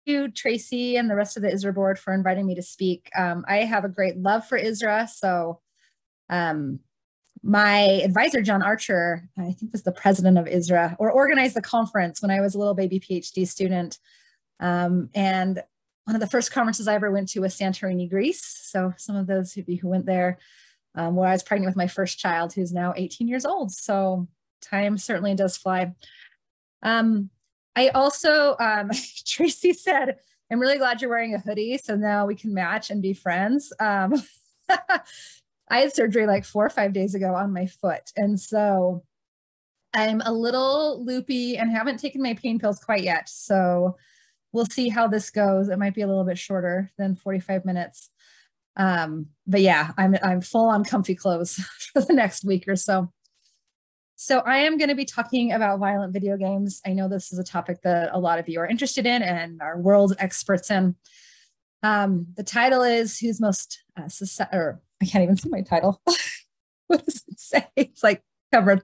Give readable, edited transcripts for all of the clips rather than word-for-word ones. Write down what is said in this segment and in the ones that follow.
you, Tracy, and the rest of the ISRA board for inviting me to speak. I have a great love for ISRA. So my advisor, John Archer, I think was the president of ISRA, or organized the conference when I was a little baby PhD student. And one of the first conferences I ever went to was Santorini, Greece. So some of those of you who went there, where I was pregnant with my first child, who's now 18 years old. So time certainly does fly. I also, Tracy said, I'm really glad you're wearing a hoodie, so now we can match and be friends. I had surgery like 4 or 5 days ago on my foot. And so I'm a little loopy and haven't taken my pain pills quite yet. So we'll see how this goes. It might be a little bit shorter than 45 minutes. But yeah, I'm full on comfy clothes for the next week or so. So I am going to be talking about violent video games. I know this is a topic that a lot of you are interested in and are world experts in. The title is Who's Most or I can't even see my title. What does it say? It's like covered.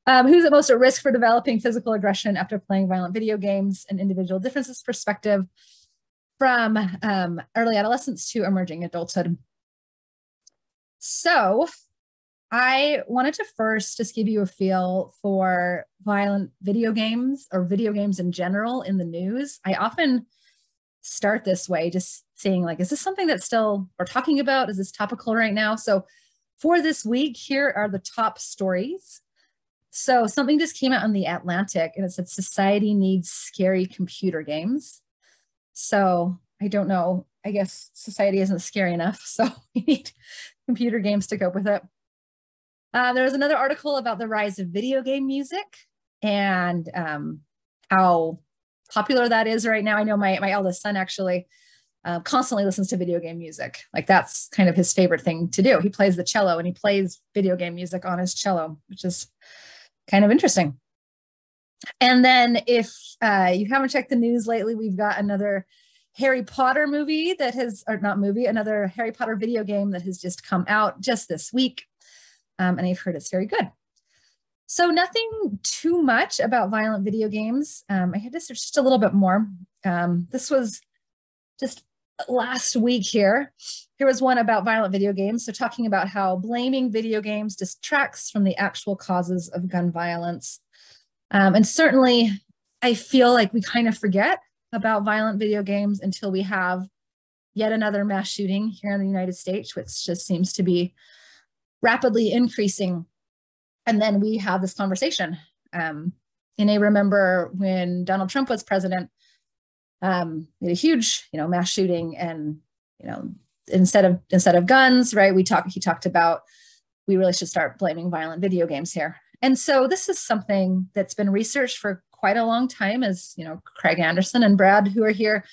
Who's at most at risk for developing physical aggression after playing violent video games, and individual differences perspective from early adolescence to emerging adulthood. So I wanted to first just give you a feel for violent video games, or video games in general, in the news. I often start this way, just saying like, is this something that still we're talking about? Is this topical right now? So for this week, here are the top stories. So something just came out on The Atlantic, and it said society needs scary computer games. So I don't know, I guess society isn't scary enough, so we need computer games to cope with it. There was another article about the rise of video game music and how popular that is right now. I know my eldest son actually constantly listens to video game music. Like that's kind of his favorite thing to do. He plays the cello and he plays video game music on his cello, which is kind of interesting. And then if you haven't checked the news lately, we've got another Harry Potter movie that has, or not movie, another Harry Potter video game that has just come out just this week. And I've heard it's very good. So nothing too much about violent video games. I had to search just a little bit more. This was just last week here. Here was one about violent video games. So talking about how blaming video games distracts from the actual causes of gun violence. And certainly I feel like we kind of forget about violent video games until we have yet another mass shooting here in the United States, which just seems to be rapidly increasing. And then we have this conversation. And I remember when Donald Trump was president, we had a huge, mass shooting, and, instead of guns, right, he talked about, we really should start blaming violent video games here. And so this is something that's been researched for quite a long time, as, Craig Anderson and Brad, who are here,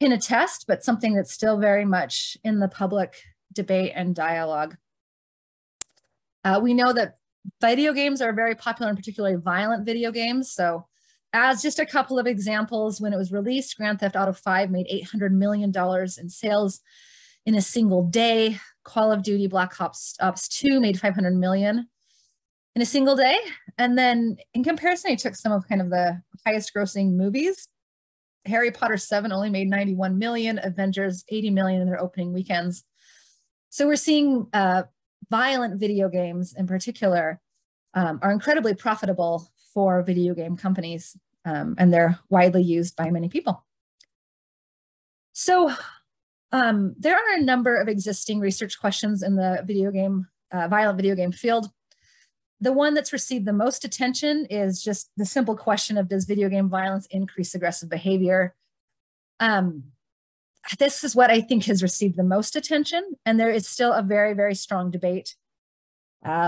can attest, but something that's still very much in the public debate and dialogue. We know that video games are very popular, and particularly violent video games. So as just a couple of examples, when it was released, Grand Theft Auto 5 made $800 million in sales in a single day. Call of Duty Black Ops 2 made $500 million in a single day. And then in comparison, I took some of kind of the highest grossing movies. Harry Potter 7 only made $91 million, Avengers $80 million in their opening weekends. So we're seeing violent video games in particular are incredibly profitable for video game companies, and they're widely used by many people. So there are a number of existing research questions in the violent video game field. The one that's received the most attention is just the simple question of, does video game violence increase aggressive behavior? This is what I think has received the most attention, and there is still a very, very strong debate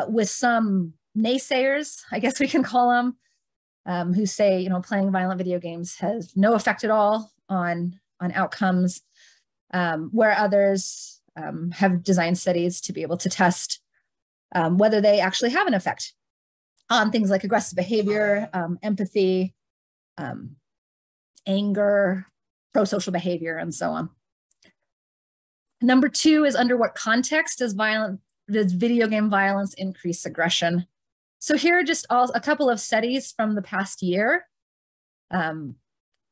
with some naysayers, I guess we can call them, who say, playing violent video games has no effect at all on outcomes, where others have designed studies to be able to test whether they actually have an effect on things like aggressive behavior, empathy, anger, pro-social behavior, and so on. Number 2 is, under what context does video game violence increase aggression? So here are just a couple of studies from the past year.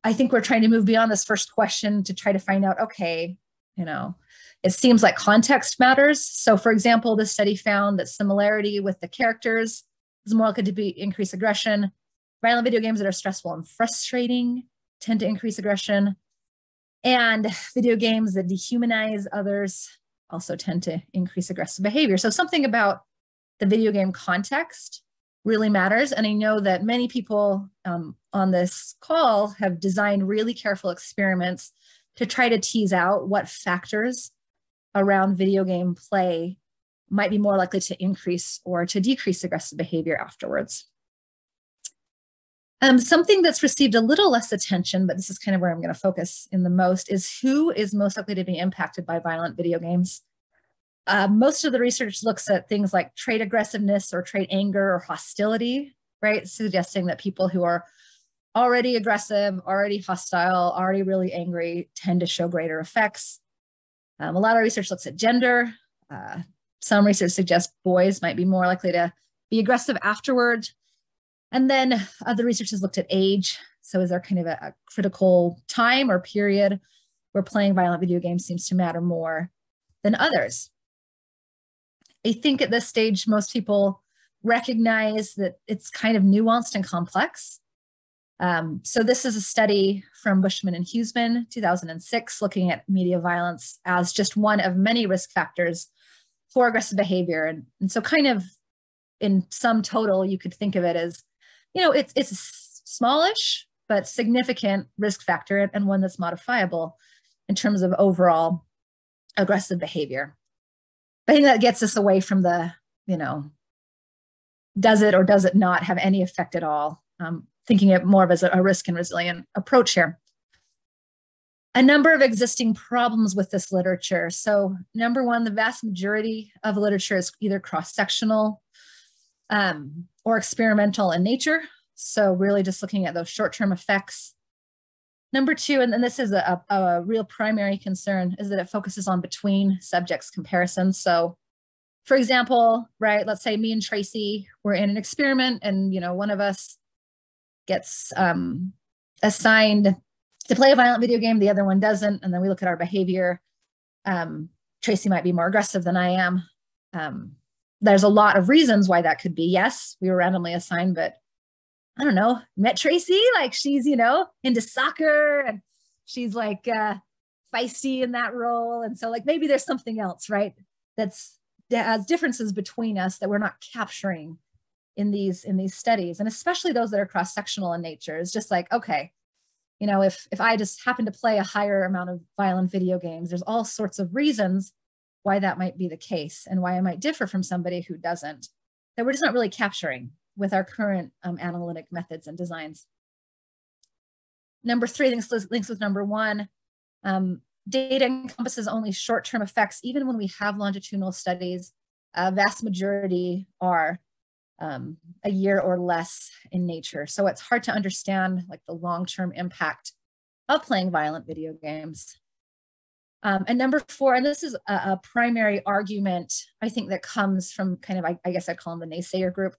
I think we're trying to move beyond this first question to try to find out, okay, you know, it seems like context matters. So for example, this study found that similarity with the characters is more likely to be increase aggression. Violent video games that are stressful and frustrating tend to increase aggression. And video games that dehumanize others also tend to increase aggressive behavior. So something about the video game context really matters. And I know that many people on this call have designed really careful experiments to try to tease out what factors around video game play might be more likely to increase or to decrease aggressive behavior afterwards. Something that's received a little less attention, but this is kind of where I'm going to focus in the most, is who is most likely to be impacted by violent video games. Most of the research looks at things like trait aggressiveness or trait anger or hostility, right? Suggesting that people who are already aggressive, already hostile, already really angry tend to show greater effects. A lot of research looks at gender. Some research suggests boys might be more likely to be aggressive afterward. And then other research has looked at age. So is there kind of a critical time or period where playing violent video games seems to matter more than others? I think at this stage, most people recognize that it's kind of nuanced and complex. So this is a study from Bushman and Huseman, 2006, looking at media violence as just one of many risk factors for aggressive behavior. And so kind of in sum total, you could think of it as, you know, it's a smallish but significant risk factor and one that's modifiable in terms of overall aggressive behavior. I think that gets us away from the, you know, does it or does it not have any effect at all? Thinking it more of as a risk and resilient approach here. A number of existing problems with this literature. So number one, the vast majority of literature is either cross-sectional or experimental in nature. So really just looking at those short-term effects. Number two, and this is a real primary concern, is that it focuses on between subjects comparisons. So for example, right, let's say me and Tracy were in an experiment and, you know, one of us gets assigned to play a violent video game, the other one doesn't, and then we look at our behavior. Tracy might be more aggressive than I am. There's a lot of reasons why that could be. Yes, we were randomly assigned, but I don't know, met Tracy, like she's, you know, into soccer and she's like feisty in that role. And so like maybe there's something else, right? That has differences between us that we're not capturing in these studies. And especially those that are cross-sectional in nature. It's just like, okay, you know, if I just happen to play a higher amount of violent video games, there's all sorts of reasons why that might be the case and why I might differ from somebody who doesn't, that we're just not really capturing with our current analytic methods and designs. Number three, links with number one, data encompasses only short-term effects. Even when we have longitudinal studies, vast majority are a year or less in nature. So it's hard to understand like the long-term impact of playing violent video games. And number four, and this is a primary argument, I think that comes from kind of, I guess I'd call them the naysayer group,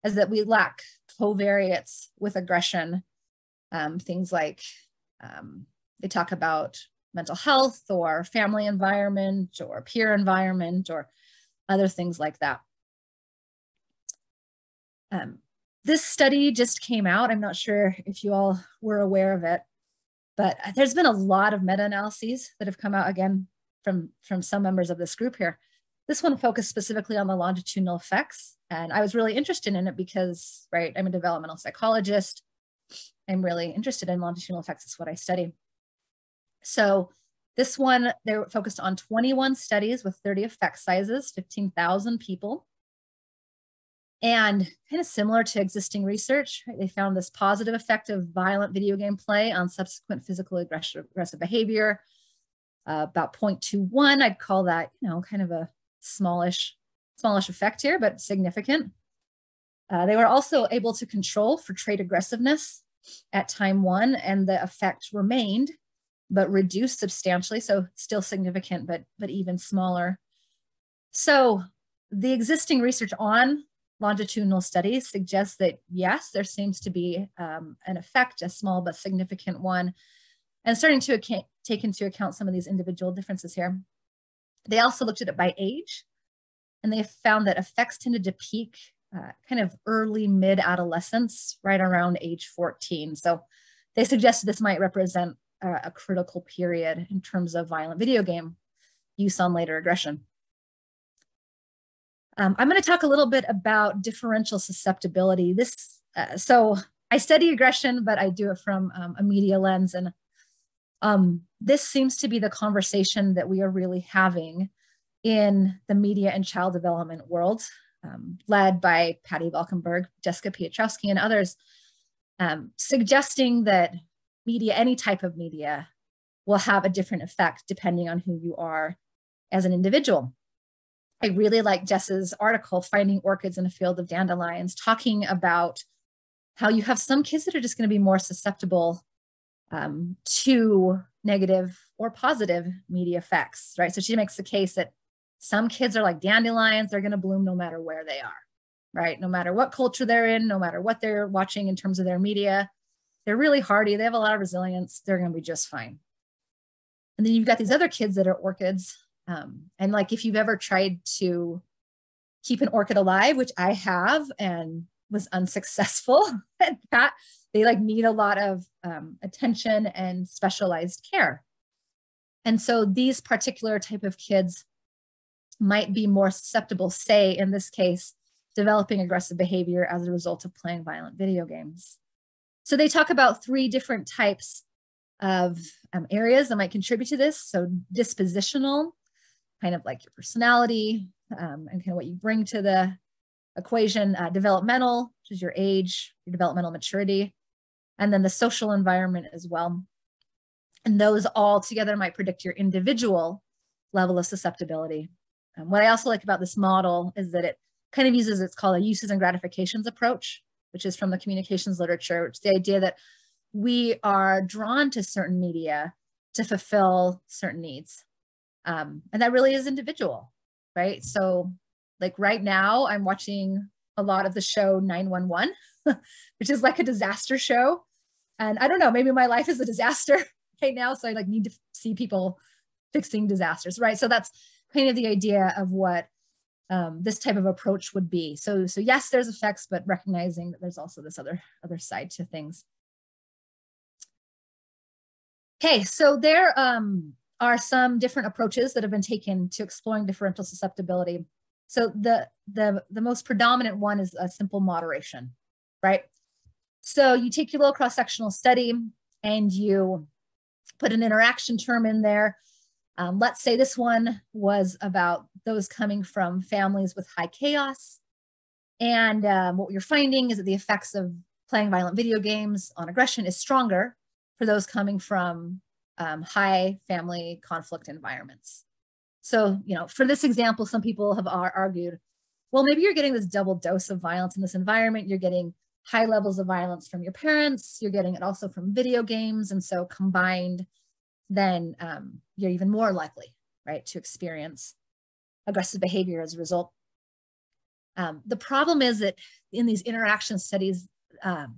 is that we lack covariates with aggression. Things like they talk about mental health or family environment or peer environment or other things like that. This study just came out. I'm not sure if you all were aware of it, but there's been a lot of meta-analyses that have come out again from some members of this group here. This one focused specifically on the longitudinal effects. And I was really interested in it because, right, I'm a developmental psychologist. I'm really interested in longitudinal effects. It's what I study. So this one, they were focused on 21 studies with 30 effect sizes, 15,000 people. And kind of similar to existing research, right, they found this positive effect of violent video game play on subsequent physical aggressive behavior, about 0.21. I'd call that, you know, kind of a smallish effect here, but significant. They were also able to control for trait aggressiveness at time one, and the effect remained, but reduced substantially. So still significant, but even smaller. So the existing research on longitudinal studies suggest that, yes, there seems to be an effect, a small but significant one, and starting to take into account some of these individual differences here. They also looked at it by age, and they found that effects tended to peak kind of early mid-adolescence, right around age 14. So they suggested this might represent a critical period in terms of violent video game use on later aggression. I'm going to talk a little bit about differential susceptibility. So I study aggression, but I do it from a media lens. And this seems to be the conversation that we are really having in the media and child development world, led by Patty Valkenburg, Jessica Piotrowski, and others, suggesting that media, any type of media, will have a different effect depending on who you are as an individual. I really like Jess's article, Finding Orchids in a Field of Dandelions, talking about how you have some kids that are just going to be more susceptible to negative or positive media effects, right? So she makes the case that some kids are like dandelions, they're going to bloom no matter where they are, right? No matter what culture they're in, no matter what they're watching in terms of their media, they're really hardy, they have a lot of resilience, they're going to be just fine. And then you've got these other kids that are orchids. And like, if you've ever tried to keep an orchid alive, which I have and was unsuccessful at that, they like need a lot of attention and specialized care. And so these particular type of kids might be more susceptible, say in this case, developing aggressive behavior as a result of playing violent video games. So they talk about 3 different types of areas that might contribute to this. So dispositional, kind of like your personality and kind of what you bring to the equation. Developmental, which is your age, your developmental maturity, and then the social environment as well. And those all together might predict your individual level of susceptibility. What I also like about this model is that it kind of uses, it's called a uses and gratifications approach, which is from the communications literature, which is the idea that we are drawn to certain media to fulfill certain needs. And that really is individual, right? So like right now I'm watching a lot of the show 911, which is like a disaster show. And I don't know, maybe my life is a disaster right now. So I like need to see people fixing disasters, right? So that's kind of the idea of what this type of approach would be. So yes, there's effects, but recognizing that there's also this other side to things. Okay, so there are some different approaches that have been taken to exploring differential susceptibility. So the most predominant one is a simple moderation, right? So you take your little cross-sectional study and you put an interaction term in there. Let's say this one was about those coming from families with high chaos. And what you're finding is that the effects of playing violent video games on aggression is stronger for those coming from high family conflict environments. So, you know, for this example, some people have argued, well, maybe you're getting this double dose of violence in this environment. You're getting high levels of violence from your parents. You're getting it also from video games. And so combined, then you're even more likely, right, to experience aggressive behavior as a result. The problem is that in these interaction studies,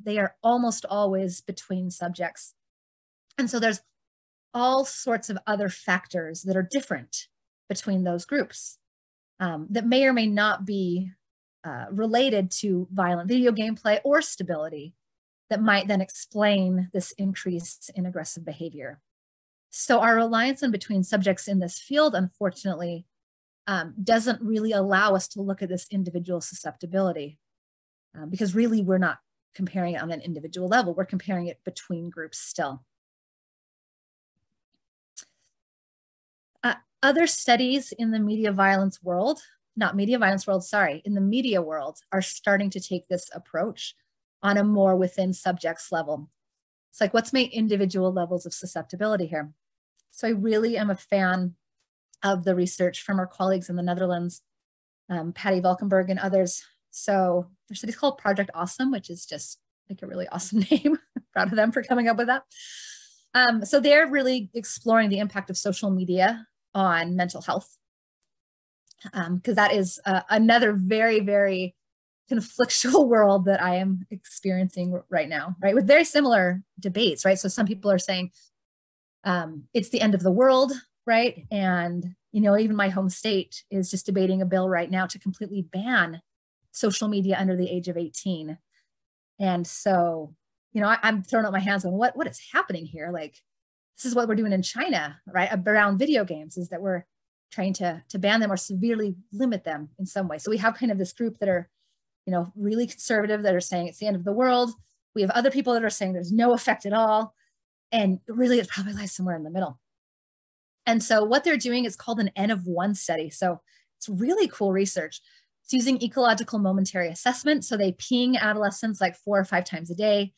they are almost always between subjects. And so there's all sorts of other factors that are different between those groups that may or may not be related to violent video gameplay or stability that might then explain this increase in aggressive behavior. So our reliance on between subjects in this field, unfortunately, doesn't really allow us to look at this individual susceptibility because really we're not comparing it on an individual level. We're comparing it between groups still. Other studies in the media violence world, not media violence world, sorry, in the media world are starting to take this approach on a more within subjects level. It's like, what's my individual levels of susceptibility here? So I really am a fan of the research from our colleagues in the Netherlands, Patty Valkenburg and others. So there's a study called Project Awesome, which is just like a really awesome name. Proud of them for coming up with that. So they're really exploring the impact of social media on mental health, because that is another very, very conflictual world that I am experiencing right now, right? With very similar debates, right? So some people are saying it's the end of the world, right? And, even my home state is just debating a bill right now to completely ban social media under the age of 18. And so, I'm throwing up my hands on what is happening here? Like, this is what we're doing in China, right? Around video games, is that we're trying to ban them or severely limit them in some way. So we have kind of this group that are, really conservative, that are saying it's the end of the world. We have other people that are saying there's no effect at all. And really, it probably lies somewhere in the middle. And so what they're doing is called an N of 1 study. So it's really cool research. It's using ecological momentary assessment. So they ping adolescents like 4 or 5 times a day.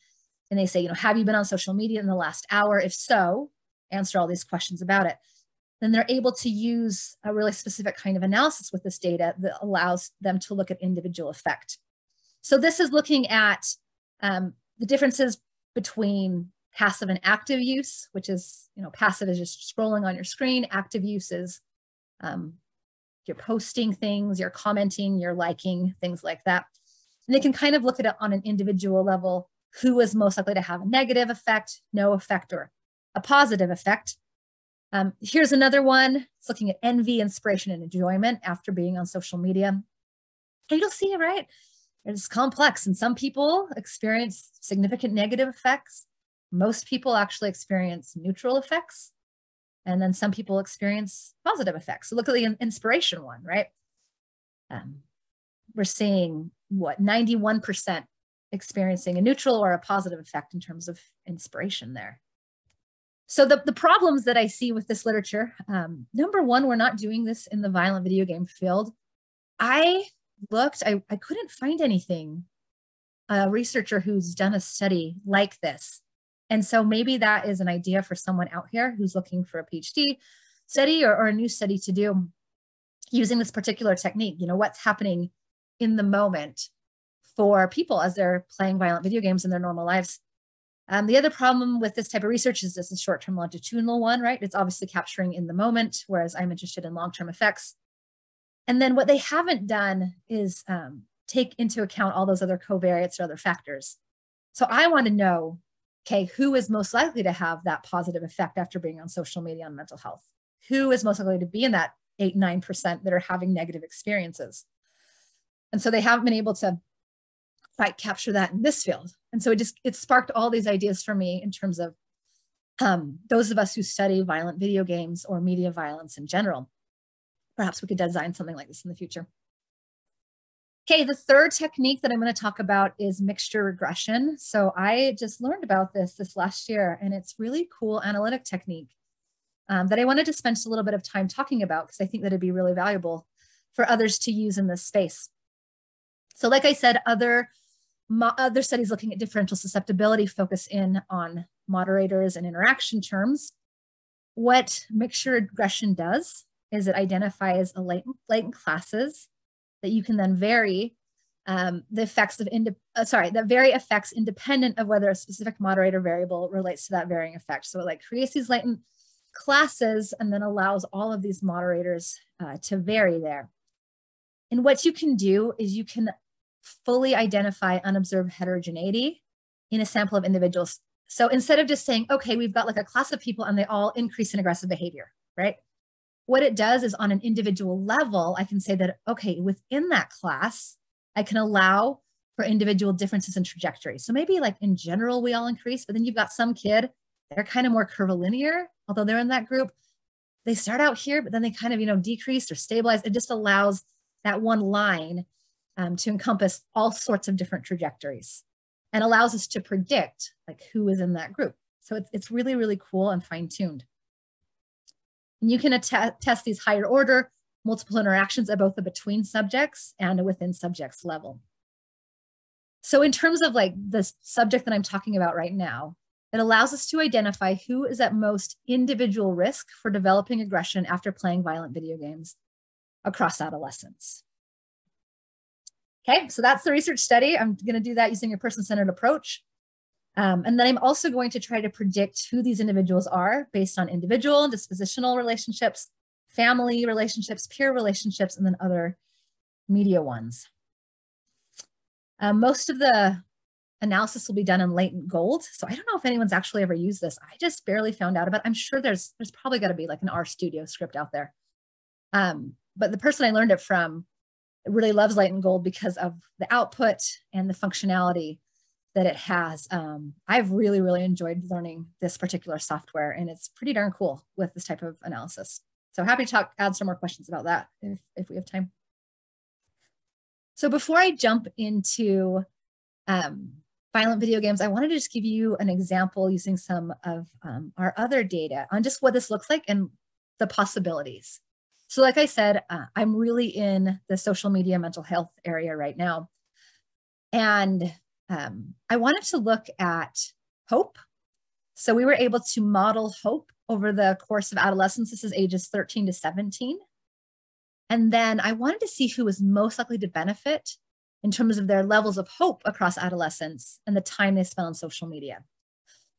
And they say, have you been on social media in the last hour? If so, answer all these questions about it. Then they're able to use a really specific kind of analysis with this data that allows them to look at individual effect. So this is looking at the differences between passive and active use, which is, passive is just scrolling on your screen. Active use is you're posting things, you're commenting, you're liking, things like that. And they can kind of look at it on an individual level, who is most likely to have a negative effect, no effect, or a positive effect. Here's another one. It's looking at envy, inspiration, and enjoyment after being on social media. And you'll see, right? It's complex. And some people experience significant negative effects. Most people actually experience neutral effects. And then some people experience positive effects. So look at the inspiration one, right? We're seeing 91% experiencing a neutral or a positive effect in terms of inspiration there. So the problems that I see with this literature, number one, we're not doing this in the violent video game field. I looked, I couldn't find anything, a researcher who's done a study like this. And so maybe that is an idea for someone out here who's looking for a PhD study or a new study to do using this particular technique. What's happening in the moment for people as they're playing violent video games in their normal lives. The other problem with this type of research is this is short-term longitudinal one, right? It's obviously capturing in the moment, whereas I'm interested in long-term effects. And then what they haven't done is take into account all those other covariates or other factors. So I want to know, okay, who is most likely to have that positive effect after being on social media on mental health? Who is most likely to be in that 8-9% that are having negative experiences? And so they haven't been able to quite capture that in this field. And so it sparked all these ideas for me in terms of those of us who study violent video games or media violence in general. Perhaps we could design something like this in the future. Okay, the third technique that I'm going to talk about is mixture regression. So I just learned about this last year, and it's really cool analytic technique that I wanted to spend a little bit of time talking about because I think that it'd be really valuable for others to use in this space. So like I said, other studies looking at differential susceptibility focus in on moderators and interaction terms. What mixture regression does is it identifies a latent classes that you can then vary the effects of that vary effects independent of whether a specific moderator variable relates to that varying effect. So it like creates these latent classes and then allows all of these moderators to vary there. And what you can do is you can fully identify unobserved heterogeneity in a sample of individuals. So instead of just saying, okay, we've got like a class of people and they all increase in aggressive behavior, right? What it does is on an individual level, I can say that, okay, within that class, I can allow for individual differences in trajectory. So maybe like in general, we all increase, but then you've got some kid, they're kind of more curvilinear, although they're in that group. They start out here, but then they kind of, decrease or stabilize. It just allows that one line to encompass all sorts of different trajectories and allows us to predict like who is in that group. So it's really, really cool and fine-tuned. And you can test these higher order multiple interactions at both the between subjects and a within subjects level. So in terms of like the subject that I'm talking about right now, it allows us to identify who is at most individual risk for developing aggression after playing violent video games across adolescence. Okay, so that's the research study. I'm going to do that using a person-centered approach. And then I'm also going to try to predict who these individuals are based on individual and dispositional relationships, family relationships, peer relationships, and then other media ones. Most of the analysis will be done in latent gold. So I don't know if anyone's actually ever used this. I just barely found out about it. I'm sure there's probably got to be like an RStudio script out there. But the person I learned it from really loves latent gold because of the output and the functionality that it has. I've really, really enjoyed learning this particular software, and it's pretty darn cool with this type of analysis. So happy to add some more questions about that if we have time. So before I jump into violent video games, I wanted to just give you an example using some of our other data on just what this looks like and the possibilities. So like I said, I'm really in the social media mental health area right now. And I wanted to look at hope. So we were able to model hope over the course of adolescence. This is ages 13 to 17. And then I wanted to see who was most likely to benefit in terms of their levels of hope across adolescence and the time they spent on social media.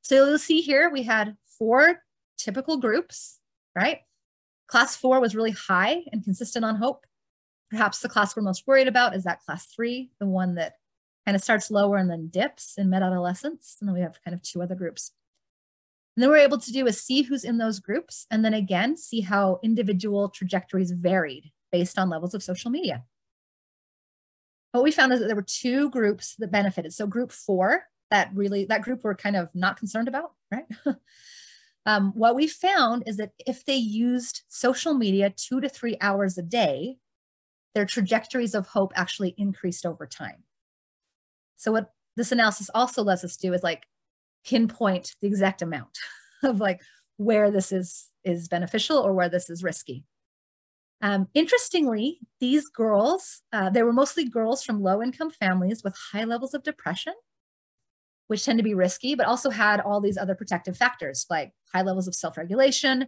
So you'll see here, we had 4 typical groups, right? Class 4 was really high and consistent on hope. Perhaps the class we're most worried about is that class 3, the one that kind of starts lower and then dips in mid-adolescence. And then we have kind of 2 other groups. And then what we're able to do is see who's in those groups, and then again, see how individual trajectories varied based on levels of social media. What we found is that there were 2 groups that benefited. So group 4, that group we're kind of not concerned about, right? What we found is that if they used social media 2 to 3 hours a day, their trajectories of hope actually increased over time. So what this analysis also lets us do is like pinpoint the exact amount of like where this is beneficial or where this is risky. Interestingly, these girls, they were mostly girls from low-income families with high levels of depression, which tend to be risky, but also had all these other protective factors like high levels of self-regulation,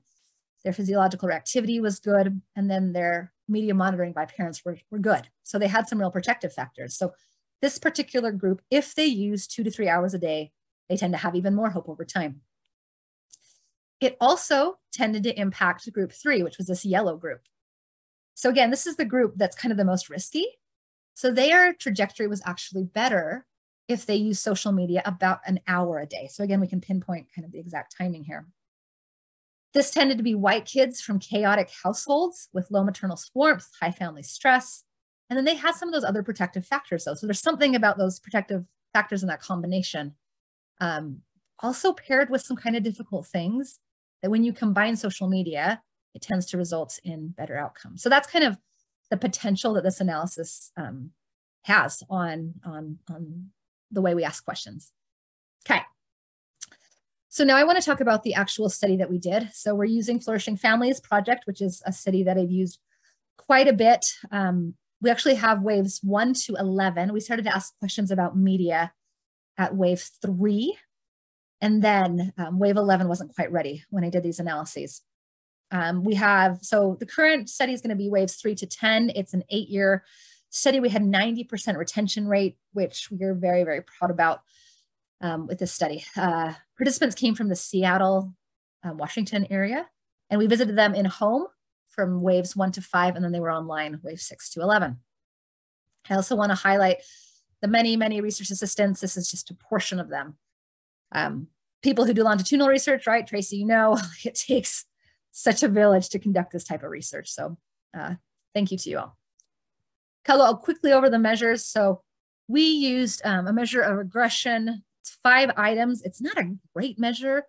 their physiological reactivity was good, and then their media monitoring by parents were good. So they had some real protective factors. So this particular group, if they use 2 to 3 hours a day, they tend to have even more hope over time. It also tended to impact group 3, which was this yellow group. So again, this is the group that's kind of the most risky. So their trajectory was actually better if they use social media about an hour a day. So again, we can pinpoint kind of the exact timing here. This tended to be white kids from chaotic households with low maternal warmth, high family stress. And then they had some of those other protective factors though. So there's something about those protective factors in that combination. Also paired with some kind of difficult things that when you combine social media, it tends to result in better outcomes. So that's kind of the potential that this analysis has on the way we ask questions. Okay. So now I want to talk about the actual study that we did. So we're using Flourishing Families Project, which is a study that I've used quite a bit. We actually have waves 1 to 11. We started to ask questions about media at wave 3. And then wave 11 wasn't quite ready when I did these analyses. So the current study is going to be waves 3 to 10. It's an 8-year study. We had 90% retention rate, which we are very, very proud about with this study. Participants came from the Seattle, Washington area, and we visited them in home from waves 1 to 5, and then they were online waves 6 to 11. I also want to highlight the many, many research assistants. This is just a portion of them. People who do longitudinal research, right? Tracy, you know, it takes such a village to conduct this type of research. So thank you to you all. I'll quickly over the measures. So we used a measure of regression. It's 5 items. It's not a great measure,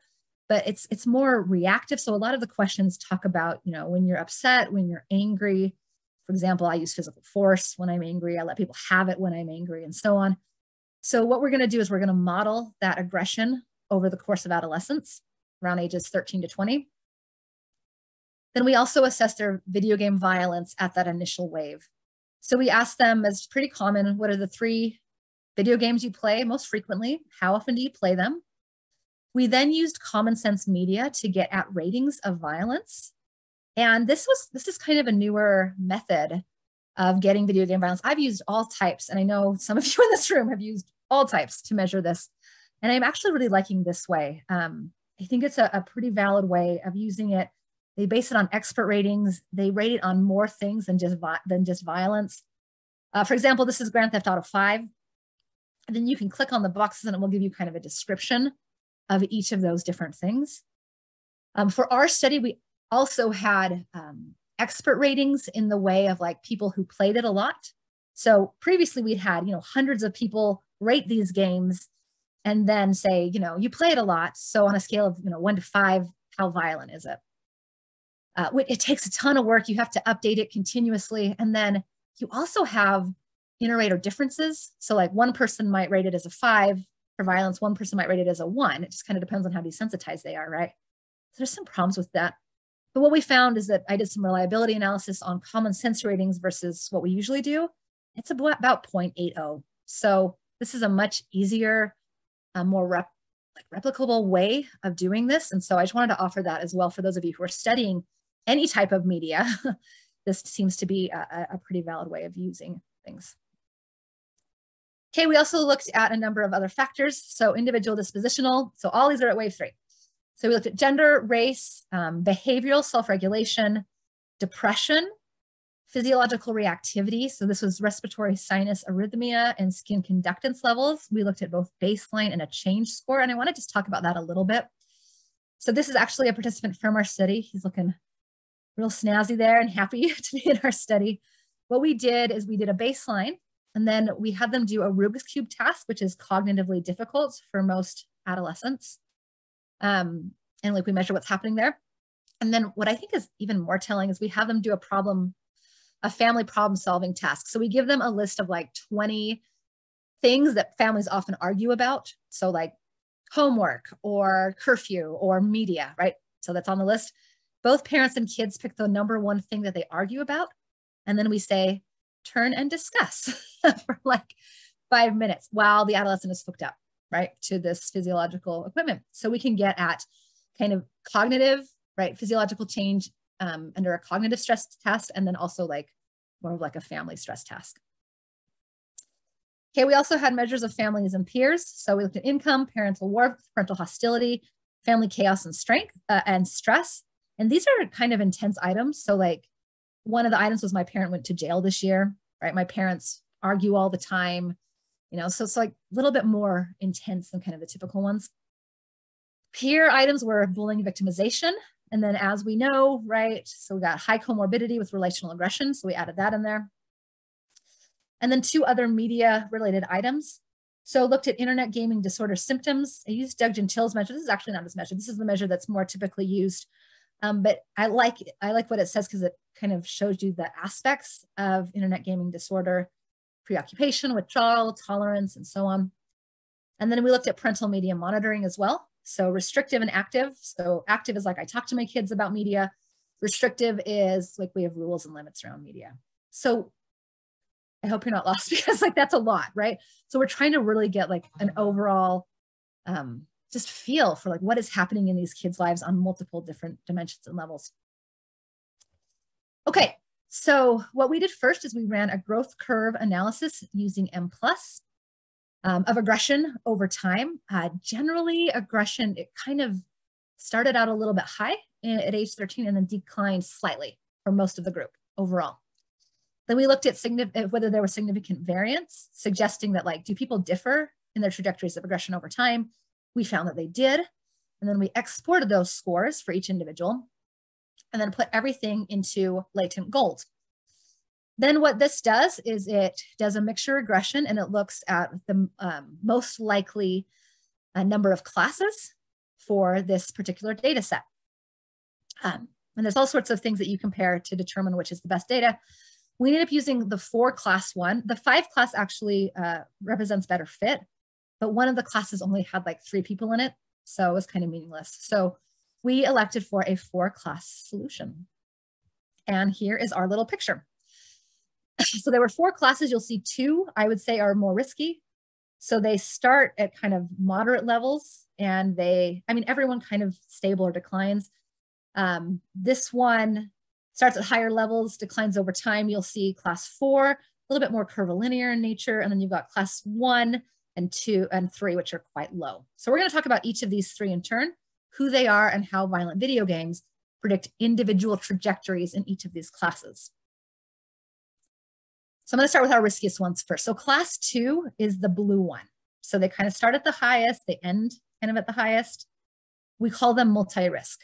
but it's more reactive. So a lot of the questions talk about, you know, when you're upset, when you're angry. For example, I use physical force when I'm angry. I let people have it when I'm angry and so on. So what we're going to do is we're going to model that aggression over the course of adolescence around ages 13 to 20. Then we also assess their video game violence at that initial wave. So we asked them, as pretty common, what are the 3 video games you play most frequently? How often do you play them? We then used common sense media to get at ratings of violence. And this is kind of a newer method of getting video game violence. I've used all types, and I know some of you in this room have used all types to measure this. And I'm actually really liking this way. I think it's a pretty valid way of using it. They base it on expert ratings. They rate it on more things than just violence. For example, this is Grand Theft Auto 5. And then you can click on the boxes and it will give you kind of a description of each of those different things. For our study, we also had expert ratings in the way of like people who played it a lot. So previously we'd had, hundreds of people rate these games and then say, you play it a lot. So on a scale of, 1 to 5, how violent is it? It takes a ton of work. You have to update it continuously. And then you also have inter-rater differences. So like one person might rate it as a 5 for violence. One person might rate it as a 1. It just kind of depends on how desensitized they are, right? So there's some problems with that. But what we found is that I did some reliability analysis on common sense ratings versus what we usually do. It's about 0.80. So this is a much easier, more replicable way of doing this. And so I just wanted to offer that as well for those of you who are studying any type of media. This seems to be a pretty valid way of using things. Okay, we also looked at a number of other factors. So individual dispositional. So all these are at wave 3. So we looked at gender, race, behavioral self-regulation, depression, physiological reactivity. So this was respiratory sinus arrhythmia and skin conductance levels. We looked at both baseline and a change score. And I want to just talk about that a little bit. So this is actually a participant from our study. He's looking real snazzy there and happy to be in our study. What we did is we did a baseline, and then we had them do a Rubik's Cube task, which is cognitively difficult for most adolescents. And like we measure what's happening there. And then what I think is even more telling is we have them do a family problem solving task. So we give them a list of like 20 things that families often argue about. So like homework or curfew or media, right? So that's on the list. Both parents and kids pick the #1 thing that they argue about. And then we say, turn and discuss for like 5 minutes while the adolescent is hooked up, right, to this physiological equipment. So we can get at kind of cognitive, right, physiological change under a cognitive stress test, and then also like more of like a family stress task. Okay, we also had measures of families and peers. So we looked at income, parental warmth, parental hostility, family chaos and strength and stress. And these are kind of intense items. So like one of the items was my parent went to jail this year, right? My parents argue all the time, so it's like a little bit more intense than kind of the typical ones. Peer items were bullying and victimization. And then as we know, right, so we got high comorbidity with relational aggression. So we added that in there. And then 2 other media related items. So looked at internet gaming disorder symptoms. I used Doug Gentile's measure. This is actually not this measure. This is the measure that's more typically used. But I like what it says because it kind of shows you the aspects of internet gaming disorder: preoccupation, withdrawal, tolerance, and so on. And then we looked at parental media monitoring as well. So restrictive and active. So active is like I talk to my kids about media. Restrictive is like we have rules and limits around media. So I hope you're not lost because like that's a lot, right? So we're trying to really get like an overall just feel for like what is happening in these kids' lives on multiple different dimensions and levels. Okay, so what we did first is we ran a growth curve analysis using M+ of aggression over time. Generally, aggression, it kind of started out a little bit high at age 13 and then declined slightly for most of the group overall. Then we looked at whether there was significant variance, suggesting that like, do people differ in their trajectories of aggression over time? We found that they did. And then we exported those scores for each individual and then put everything into latent gold. Then what this does is it does a mixture regression and it looks at the most likely number of classes for this particular data set. And there's all sorts of things that you compare to determine which is the best data. We ended up using the 4 class one. The 5 class actually represents better fit, but one of the classes only had like 3 people in it. So it was kind of meaningless. So we elected for a 4 class solution. And here is our little picture. So there were 4 classes. You'll see 2, I would say, are more risky. So they start at kind of moderate levels and everyone kind of stable or declines. This one starts at higher levels, declines over time. You'll see class 4, a little bit more curvilinear in nature. And then you've got class 1 and 2 and 3, which are quite low. So we're going to talk about each of these 3 in turn, who they are and how violent video games predict individual trajectories in each of these classes. So I'm going to start with our riskiest ones first. So class 2 is the blue one. So they kind of start at the highest, they end kind of at the highest. We call them multi-risk.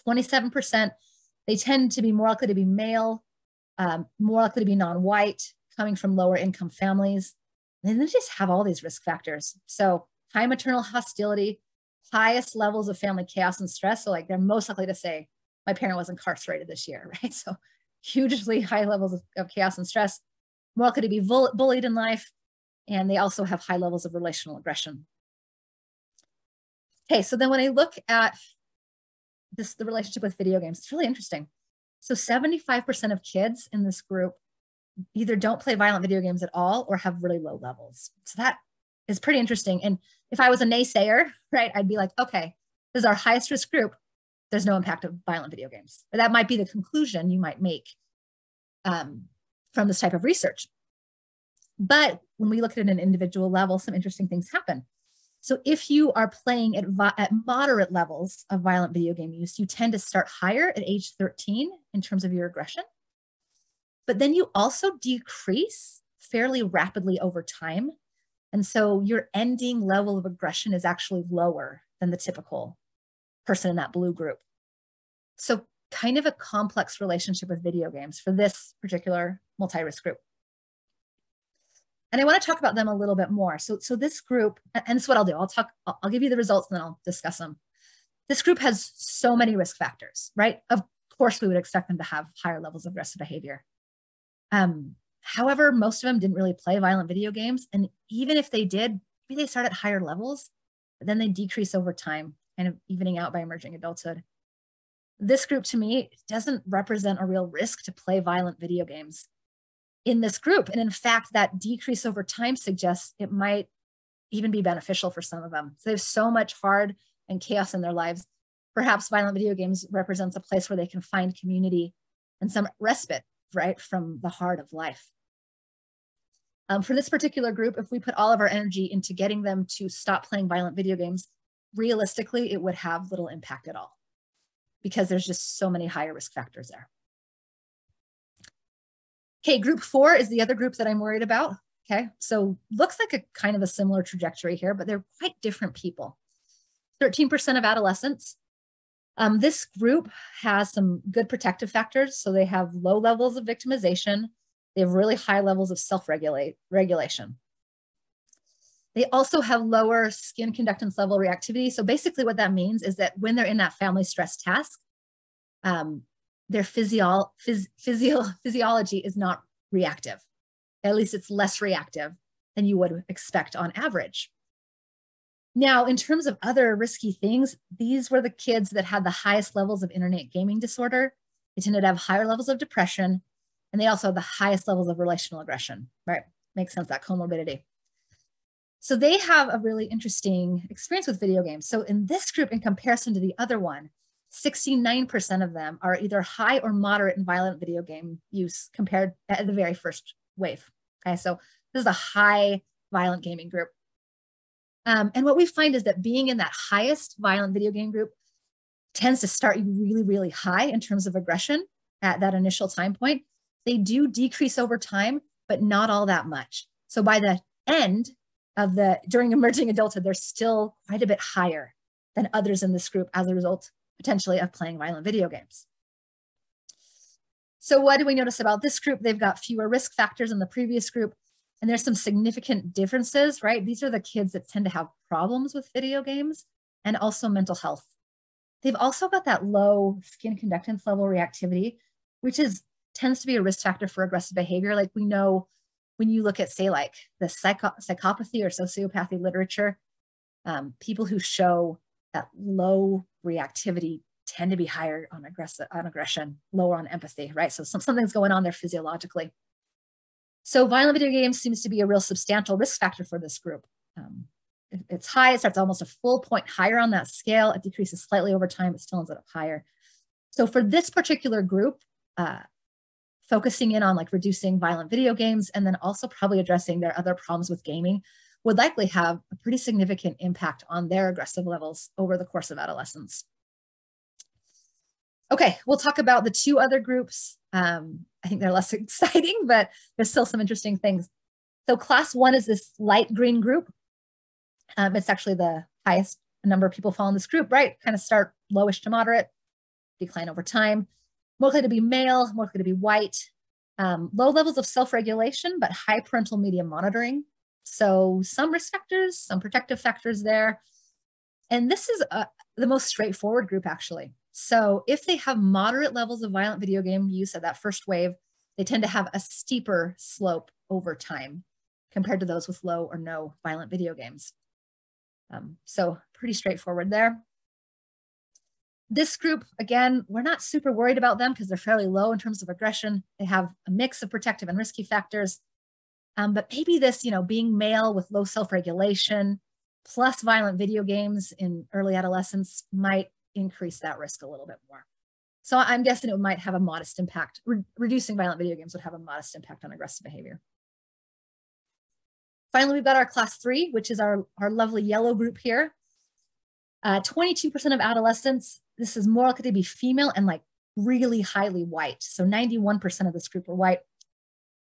27%, they tend to be more likely to be male, more likely to be non-white, coming from lower income families. And then they just have all these risk factors. So high maternal hostility, highest levels of family chaos and stress. So like they're most likely to say, my parent was incarcerated this year, right? So hugely high levels of chaos and stress, more likely to be bullied in life. And they also have high levels of relational aggression. Okay, so then when I look at the relationship with video games, it's really interesting. So 75% of kids in this group either don't play violent video games at all or have really low levels. So that is pretty interesting. And if I was a naysayer, right, I'd be like, okay, this is our highest risk group. There's no impact of violent video games. But that might be the conclusion you might make from this type of research. But when we look at it at an individual level, some interesting things happen. So if you are playing at moderate levels of violent video game use, you tend to start higher at age 13 in terms of your aggression. But then you also decrease fairly rapidly over time. And so your ending level of aggression is actually lower than the typical person in that blue group. So kind of a complex relationship with video games for this particular multi-risk group. And I want to talk about them a little bit more. So this group, and this is what I'll do. I'll give you the results and then I'll discuss them. This group has so many risk factors, right? Of course, we would expect them to have higher levels of aggressive behavior. However, most of them didn't really play violent video games. And even if they did, maybe they start at higher levels, but then they decrease over time, kind of evening out by emerging adulthood. This group to me doesn't represent a real risk to play violent video games in this group. And in fact, that decrease over time suggests it might even be beneficial for some of them. So they have so much hard and chaos in their lives. Perhaps violent video games represents a place where they can find community and some respite, right, from the heart of life. For this particular group, if we put all of our energy into getting them to stop playing violent video games, realistically, it would have little impact at all because there's just so many higher risk factors there. Okay, group 4 is the other group that I'm worried about. Okay, so looks like a kind of a similar trajectory here, but they're quite different people. 13% of adolescents. This group has some good protective factors. So they have low levels of victimization. They have really high levels of self-regulation. They also have lower skin conductance level reactivity. So basically what that means is that when they're in that family stress task, their physiology is not reactive. At least it's less reactive than you would expect on average. Now, in terms of other risky things, these were the kids that had the highest levels of internet gaming disorder. They tended to have higher levels of depression, and they also have the highest levels of relational aggression, right? Makes sense, that comorbidity. So they have a really interesting experience with video games. So in this group, in comparison to the other one, 69% of them are either high or moderate in violent video game use compared at the very first wave. Okay, so this is a high violent gaming group. And what we find is that being in that highest violent video game group tends to start you really, really high in terms of aggression at that initial time point. They do decrease over time, but not all that much. So by the end of during emerging adulthood, they're still quite a bit higher than others in this group as a result, potentially, of playing violent video games. So what do we notice about this group? They've got fewer risk factors than the previous group. And there's some significant differences, right? These are the kids that tend to have problems with video games and also mental health. They've also got that low skin conductance level reactivity, which tends to be a risk factor for aggressive behavior. Like we know when you look at, say, like the psychopathy or sociopathy literature, people who show that low reactivity tend to be higher on aggression, lower on empathy, right? So something's going on there physiologically. So violent video games seems to be a real substantial risk factor for this group. It's high, it starts almost a full point higher on that scale. It decreases slightly over time, but still ends up higher. So for this particular group, focusing in on like reducing violent video games and then also probably addressing their other problems with gaming would likely have a pretty significant impact on their aggressive levels over the course of adolescence. Okay, we'll talk about the two other groups. I think they're less exciting, but there's still some interesting things. So class 1 is this light green group. It's actually the highest number of people fall in this group, right? Kind of start lowish to moderate, decline over time. More likely to be male, more likely to be white. Low levels of self-regulation, but high parental media monitoring. So some risk factors, some protective factors there. And this is the most straightforward group, actually. So if they have moderate levels of violent video game use at that first wave, they tend to have a steeper slope over time compared to those with low or no violent video games. So pretty straightforward there. This group, again, we're not super worried about them because they're fairly low in terms of aggression. They have a mix of protective and risky factors. But maybe this, being male with low self-regulation plus violent video games in early adolescence might increase that risk a little bit more. So I'm guessing it might have a modest impact. Reducing violent video games would have a modest impact on aggressive behavior. Finally, we've got our class 3, which is our lovely yellow group here. 22% of adolescents, this is more likely to be female and like really highly white. So 91% of this group are white.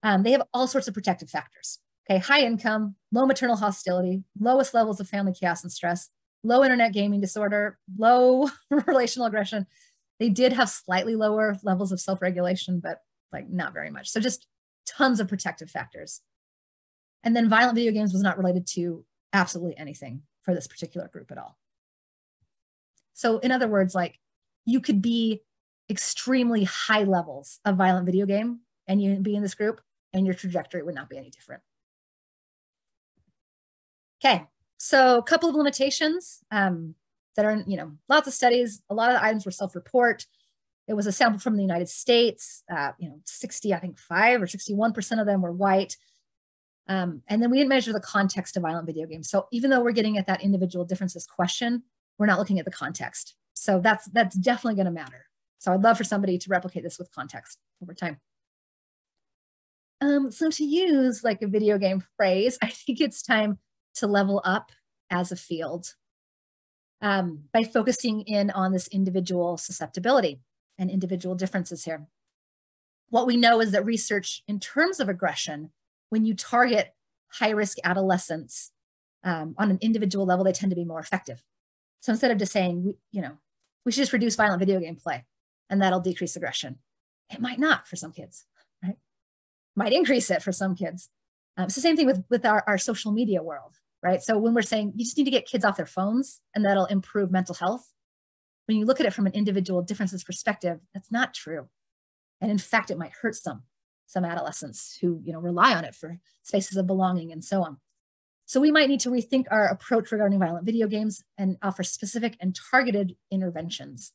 They have all sorts of protective factors. Okay, high income, low maternal hostility, lowest levels of family chaos and stress, low internet gaming disorder, low relational aggression. They did have slightly lower levels of self-regulation, but like not very much. So just tons of protective factors. And then violent video games was not related to absolutely anything for this particular group at all. So in other words, like you could be extremely high levels of violent video game and you be in this group and your trajectory would not be any different. Okay, so a couple of limitations that are, lots of studies, a lot of the items were self-report. It was a sample from the United States, 60, I think 5 or 61% of them were white. And then we didn't measure the context of violent video games. So even though we're getting at that individual differences question, we're not looking at the context. So that's definitely going to matter. So I'd love for somebody to replicate this with context over time. So to use like a video game phrase, I think it's time to level up as a field by focusing in on this individual susceptibility and individual differences here. What we know is that research in terms of aggression, when you target high-risk adolescents on an individual level, they tend to be more effective. So instead of just saying, we should just reduce violent video game play and that'll decrease aggression, it might not for some kids, right? Might increase it for some kids. It's the same thing with our social media world, right? So when we're saying you just need to get kids off their phones and that'll improve mental health, when you look at it from an individual differences perspective, that's not true. And in fact, it might hurt some adolescents who rely on it for spaces of belonging and so on. So we might need to rethink our approach regarding violent video games and offer specific and targeted interventions.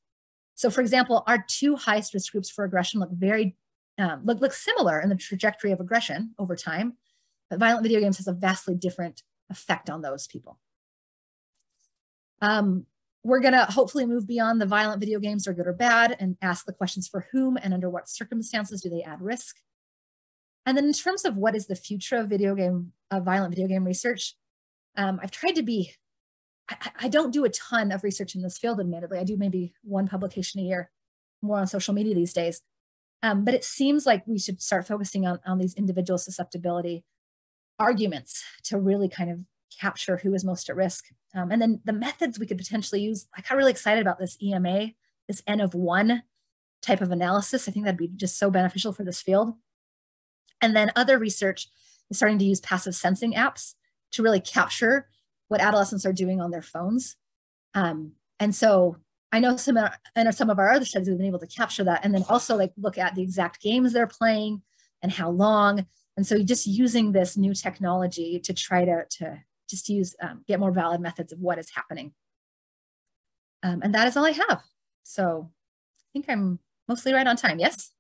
So for example, our 2 highest risk groups for aggression look similar in the trajectory of aggression over time, but violent video games has a vastly different effect on those people. We're gonna hopefully move beyond the violent video games are good or bad and ask the questions for whom and under what circumstances do they add risk. And then in terms of what is the future of violent video game research, I've tried to be, I don't do a ton of research in this field, admittedly. I do maybe 1 publication a year, more on social media these days. But it seems like we should start focusing on these individual susceptibility arguments to really kind of capture who is most at risk. And then the methods we could potentially use, I got really excited about this EMA, this N of 1 type of analysis. I think that'd be just so beneficial for this field. And then other research is starting to use passive sensing apps to really capture what adolescents are doing on their phones. And so I know some of our other studies have been able to capture that and then also like look at the exact games they're playing and how long. And so just using this new technology to try to just get more valid methods of what is happening. And that is all I have. So I think I'm mostly right on time, yes?